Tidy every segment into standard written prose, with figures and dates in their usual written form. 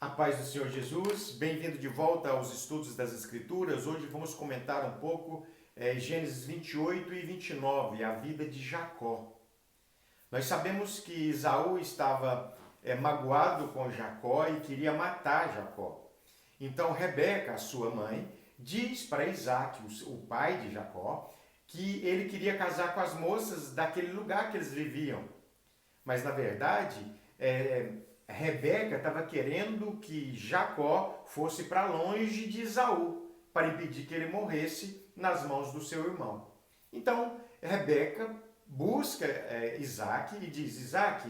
A paz do Senhor Jesus, bem-vindo de volta aos estudos das Escrituras. Hoje vamos comentar um pouco Gênesis 28 e 29, a vida de Jacó. Nós sabemos que Esaú estava magoado com Jacó e queria matar Jacó. Então Rebeca, a sua mãe, diz para Isaac, o pai de Jacó, que ele queria casar com as moças daquele lugar que eles viviam. Mas na verdade, Rebeca estava querendo que Jacó fosse para longe de Esaú, para impedir que ele morresse nas mãos do seu irmão. Então, Rebeca busca Isaac e diz: Isaac,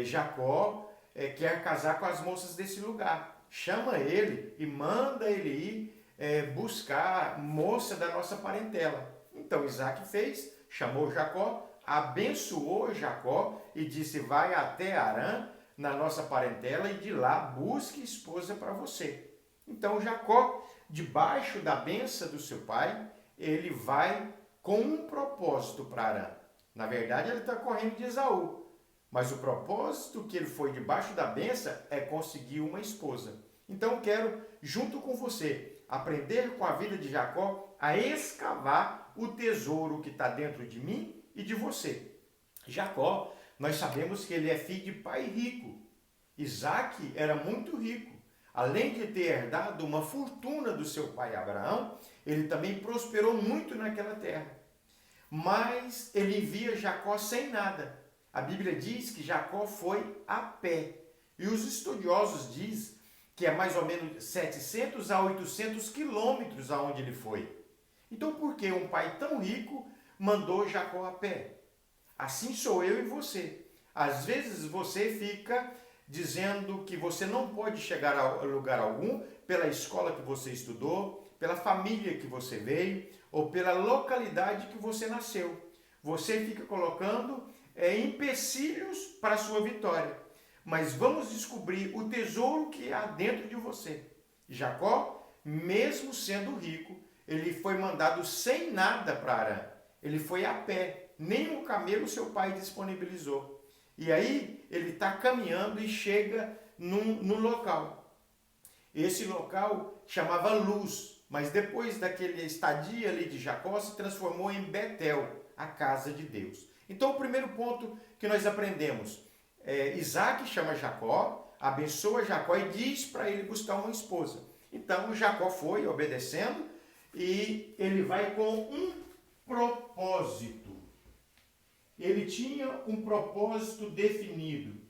Jacó quer casar com as moças desse lugar. Chama ele e manda ele ir buscar moça da nossa parentela. Então, Isaac fez, chamou Jacó, abençoou Jacó e disse: vai até Harã, na nossa parentela, e de lá busque esposa para você. Então Jacó, debaixo da bênção do seu pai, ele vai com um propósito para Harã. Na verdade, ele está correndo de Esaú, mas o propósito que ele foi debaixo da bênção é conseguir uma esposa. Então quero, junto com você, aprender com a vida de Jacó a escavar o tesouro que está dentro de mim e de você. Jacó, nós sabemos que ele é filho de pai rico. Isaac era muito rico. Além de ter herdado uma fortuna do seu pai Abraão, ele também prosperou muito naquela terra. Mas ele envia Jacó sem nada. A Bíblia diz que Jacó foi a pé. E os estudiosos dizem que é mais ou menos 700 a 800 quilômetros aonde ele foi. Então por que um pai tão rico mandou Jacó a pé? Assim sou eu e você. Às vezes você fica dizendo que você não pode chegar a lugar algum pela escola que você estudou, pela família que você veio ou pela localidade que você nasceu. Você fica colocando empecilhos para a sua vitória. Mas vamos descobrir o tesouro que há dentro de você. Jacó, mesmo sendo rico, ele foi mandado sem nada para Harã. Ele foi a pé. Nem um camelo seu pai disponibilizou. E aí ele está caminhando e chega num local. Esse local chamava Luz, mas depois daquele estadia ali de Jacó se transformou em Betel, a casa de Deus. Então o primeiro ponto que nós aprendemos, Isaac chama Jacó, abençoa Jacó e diz para ele buscar uma esposa. Então Jacó foi obedecendo e ele vai com um propósito. Ele tinha um propósito definido.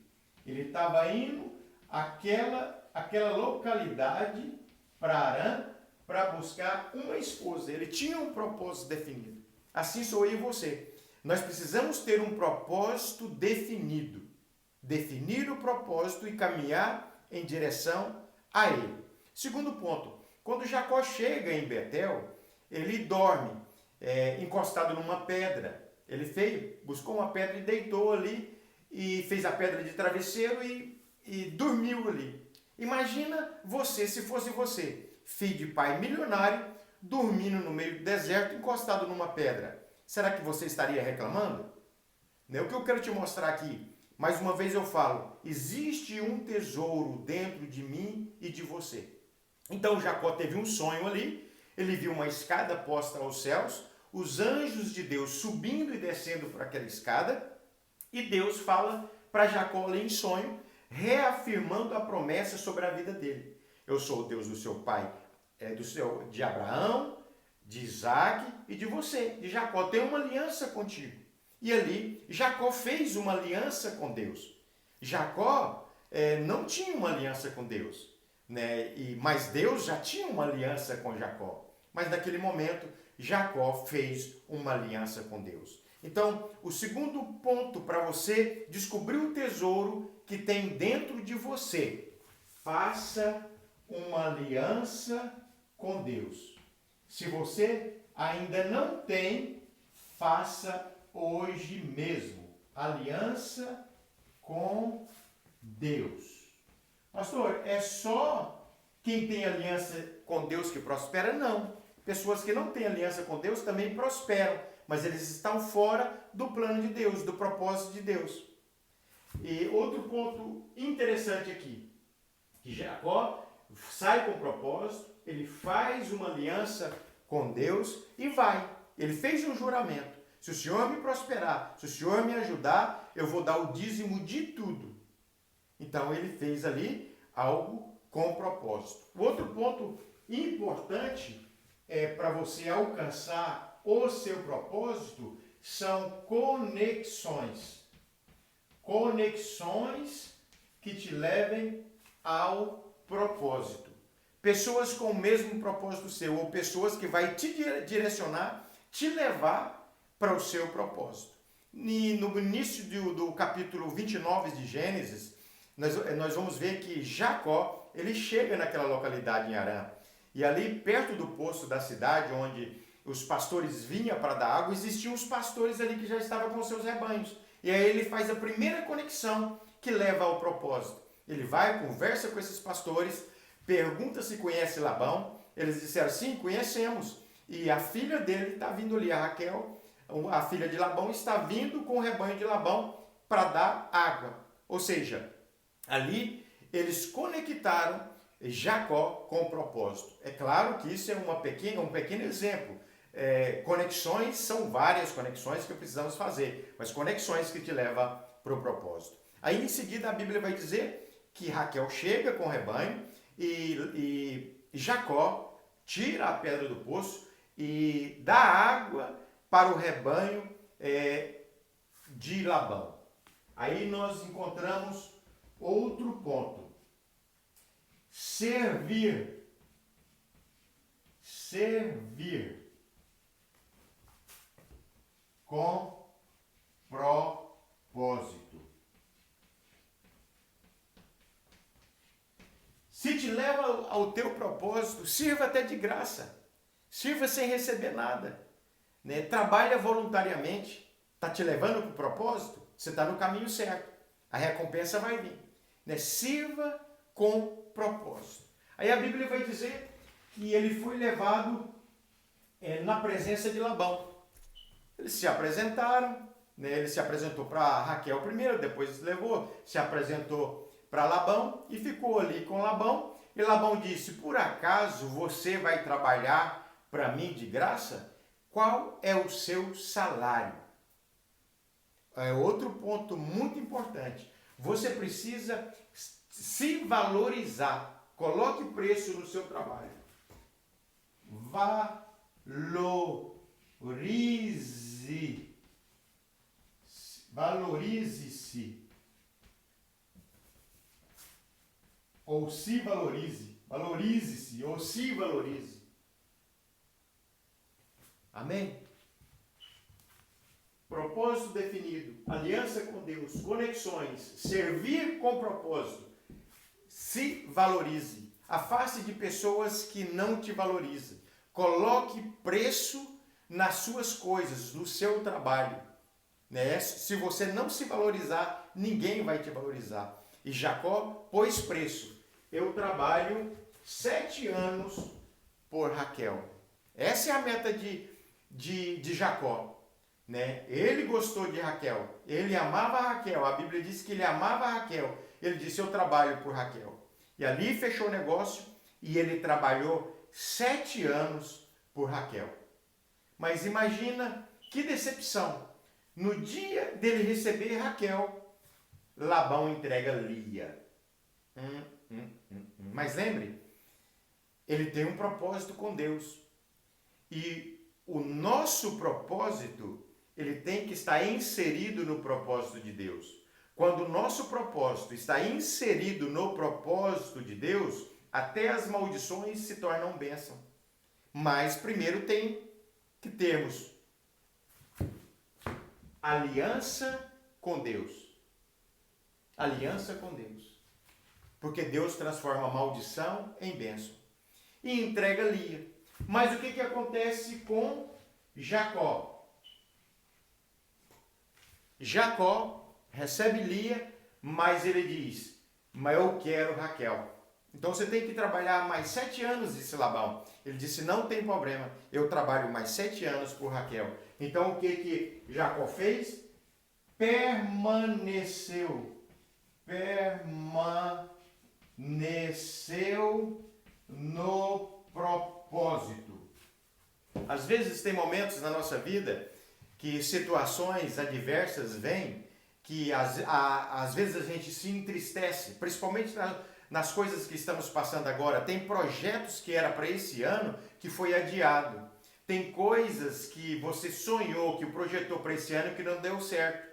Ele estava indo àquela localidade para Harã para buscar uma esposa. Ele tinha um propósito definido. Assim sou eu e você. Nós precisamos ter um propósito definido. Definir o propósito e caminhar em direção a ele. Segundo ponto, quando Jacó chega em Betel, ele dorme encostado numa pedra. Ele buscou uma pedra e deitou ali e fez a pedra de travesseiro e dormiu ali. Imagina você, se fosse você, filho de pai milionário, dormindo no meio do deserto, encostado numa pedra. Será que você estaria reclamando? Não é o que eu quero te mostrar aqui. Mais uma vez eu falo, existe um tesouro dentro de mim e de você. Então Jacó teve um sonho ali, ele viu uma escada posta aos céus, os anjos de Deus subindo e descendo por aquela escada, e Deus fala para Jacó ali em sonho, reafirmando a promessa sobre a vida dele. Eu sou o Deus do seu pai, de Abraão, de Isaac e de você, de Jacó. Tenho uma aliança contigo. E ali, Jacó fez uma aliança com Deus. Jacó não tinha uma aliança com Deus, né? Mas Deus já tinha uma aliança com Jacó. Mas naquele momento, Jacó fez uma aliança com Deus. Então, o segundo ponto para você descobrir o tesouro que tem dentro de você. Faça uma aliança com Deus. Se você ainda não tem, faça hoje mesmo. Aliança com Deus. Pastor, é só quem tem aliança com Deus que prospera? Não. Pessoas que não têm aliança com Deus também prosperam, mas eles estão fora do plano de Deus, do propósito de Deus. E outro ponto interessante aqui, que Jacó sai com propósito, ele faz uma aliança com Deus e vai. Ele fez um juramento. Se o Senhor me prosperar, se o Senhor me ajudar, eu vou dar o dízimo de tudo. Então ele fez ali algo com propósito. O outro ponto importante para você alcançar o seu propósito são conexões. Conexões que te levem ao propósito. Pessoas com o mesmo propósito seu, ou pessoas que vai te direcionar, te levar para o seu propósito. E no início do capítulo 29 de Gênesis, nós vamos ver que Jacó, ele chega naquela localidade em Harã. E ali, perto do poço da cidade, onde os pastores vinham para dar água, existiam os pastores ali que já estavam com seus rebanhos. E aí ele faz a primeira conexão que leva ao propósito. Ele vai, conversa com esses pastores, pergunta se conhece Labão. Eles disseram, sim, conhecemos. E a filha dele está vindo ali, a Raquel, a filha de Labão, está vindo com o rebanho de Labão para dar água. Ou seja, ali eles conectaram Jacó com o propósito. É claro que isso é um pequeno exemplo. Conexões são várias conexões que precisamos fazer, mas conexões que te levam para o propósito. Aí em seguida a Bíblia vai dizer que Raquel chega com o rebanho e Jacó tira a pedra do poço e dá água para o rebanho de Labão. Aí nós encontramos outro ponto. Servir com propósito. Se te leva ao teu propósito, sirva até de graça. Sirva sem receber nada. Né? Trabalha voluntariamente. Está te levando para o propósito? Você está no caminho certo. A recompensa vai vir. Né? Sirva com propósito. Aí a Bíblia vai dizer que ele foi levado na presença de Labão. Eles se apresentaram, né? Ele se apresentou para Raquel primeiro, depois se apresentou para Labão e ficou ali com Labão. E Labão disse, por acaso você vai trabalhar para mim de graça? Qual é o seu salário? É outro ponto muito importante. Você precisa se valorizar. Coloque preço no seu trabalho. Valorize-se. Ou se valorize. Valorize-se ou se valorize. Amém? Propósito definido, aliança com Deus, conexões, servir com propósito. Se valorize. Afaste de pessoas que não te valorizam. Coloque preço nas suas coisas, no seu trabalho. Né? Se você não se valorizar, ninguém vai te valorizar. E Jacó pôs preço. Eu trabalho 7 anos por Raquel. Essa é a meta de Jacó. Né? Ele gostou de Raquel. Ele amava Raquel. A Bíblia diz que ele amava Raquel. Ele disse, eu trabalho por Raquel. E ali fechou o negócio e ele trabalhou 7 anos por Raquel. Mas imagina que decepção. No dia dele receber Raquel, Labão entrega Lia. Mas lembre, ele tem um propósito com Deus. E o nosso propósito, ele tem que estar inserido no propósito de Deus. Quando o nosso propósito está inserido no propósito de Deus, até as maldições se tornam bênção. Mas primeiro tem que termos aliança com Deus. Aliança com Deus. Porque Deus transforma a maldição em bênção. E entrega Lia. Mas o que acontece com Jacó? Jacó recebe Lia, mas ele diz, mas eu quero Raquel. Então você tem que trabalhar mais 7 anos, disse Labão. Ele disse, não tem problema, eu trabalho mais 7 anos por Raquel. Então o que Jacó fez? Permaneceu permaneceu no propósito. Às vezes tem momentos na nossa vida que situações adversas vêm, que às vezes a gente se entristece, principalmente nas coisas que estamos passando agora. Tem projetos que era para esse ano que foi adiado. Tem coisas que você sonhou, que projetou para esse ano que não deu certo.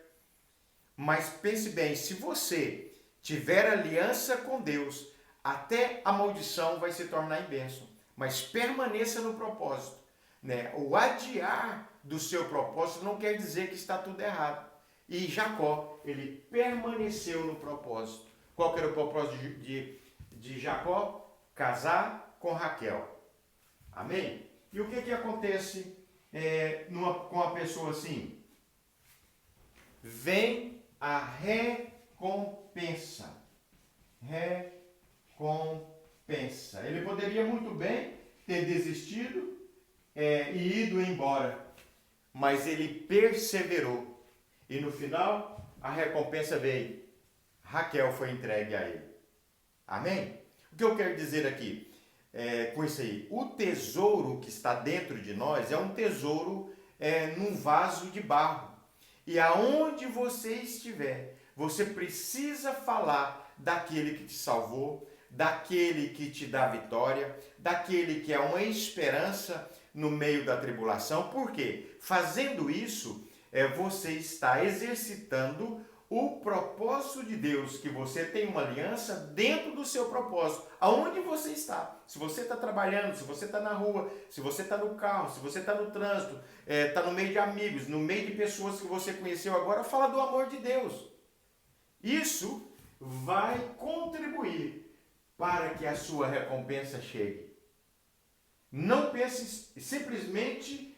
Mas pense bem, se você tiver aliança com Deus, até a maldição vai se tornar em bênção. Mas permaneça no propósito. Né? O adiar do seu propósito não quer dizer que está tudo errado. E Jacó, ele permaneceu no propósito. Qual que era o propósito de Jacó? Casar com Raquel. Amém? E o que acontece com uma pessoa assim? Vem a recompensa. Recompensa. Ele poderia muito bem ter desistido e ido embora. Mas ele perseverou. E no final, a recompensa veio. Raquel foi entregue a ele. Amém? O que eu quero dizer aqui com isso aí? O tesouro que está dentro de nós é um tesouro num vaso de barro. E aonde você estiver, você precisa falar daquele que te salvou, daquele que te dá vitória, daquele que é uma esperança no meio da tribulação. Por quê? Fazendo isso, você está exercitando o propósito de Deus, que você tem uma aliança dentro do seu propósito, aonde você está. Se você está trabalhando, se você está na rua, se você está no carro, se você está no trânsito, está no meio de amigos, no meio de pessoas que você conheceu agora, fala do amor de Deus. Isso vai contribuir para que a sua recompensa chegue. Não pense simplesmente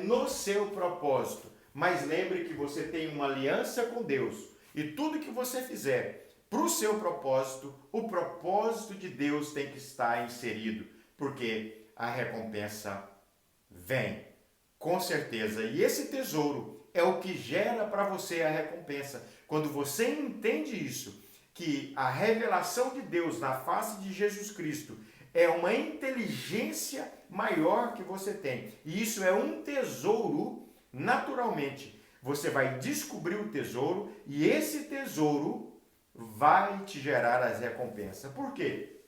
no seu propósito, mas lembre que você tem uma aliança com Deus e tudo que você fizer para o seu propósito, o propósito de Deus tem que estar inserido, porque a recompensa vem, com certeza. E esse tesouro é o que gera para você a recompensa. Quando você entende isso, que a revelação de Deus na face de Jesus Cristo é uma inteligência maior que você tem, e isso é um tesouro. Naturalmente, você vai descobrir o tesouro e esse tesouro vai te gerar as recompensas. Por quê?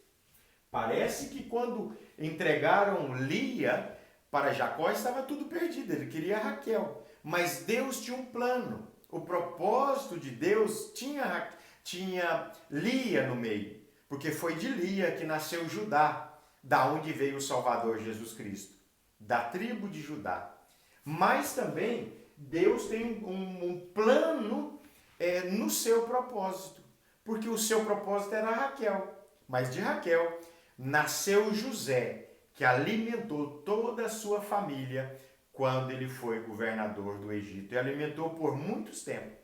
Parece que quando entregaram Lia para Jacó estava tudo perdido, ele queria Raquel. Mas Deus tinha um plano. O propósito de Deus tinha Lia no meio, porque foi de Lia que nasceu Judá, da onde veio o Salvador Jesus Cristo, da tribo de Judá. Mas também Deus tem um plano no seu propósito, porque o seu propósito era Raquel. Mas de Raquel nasceu José, que alimentou toda a sua família quando ele foi governador do Egito. E alimentou por muitos tempos.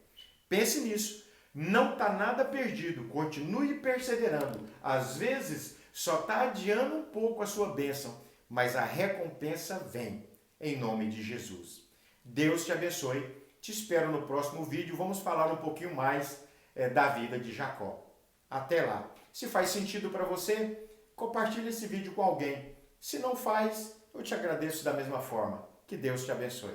Pense nisso. Não está nada perdido. Continue perseverando. Às vezes só está adiando um pouco a sua bênção, mas a recompensa vem. Em nome de Jesus. Deus te abençoe. Te espero no próximo vídeo. Vamos falar um pouquinho mais da vida de Jacó. Até lá. Se faz sentido para você, compartilhe esse vídeo com alguém. Se não faz, eu te agradeço da mesma forma. Que Deus te abençoe.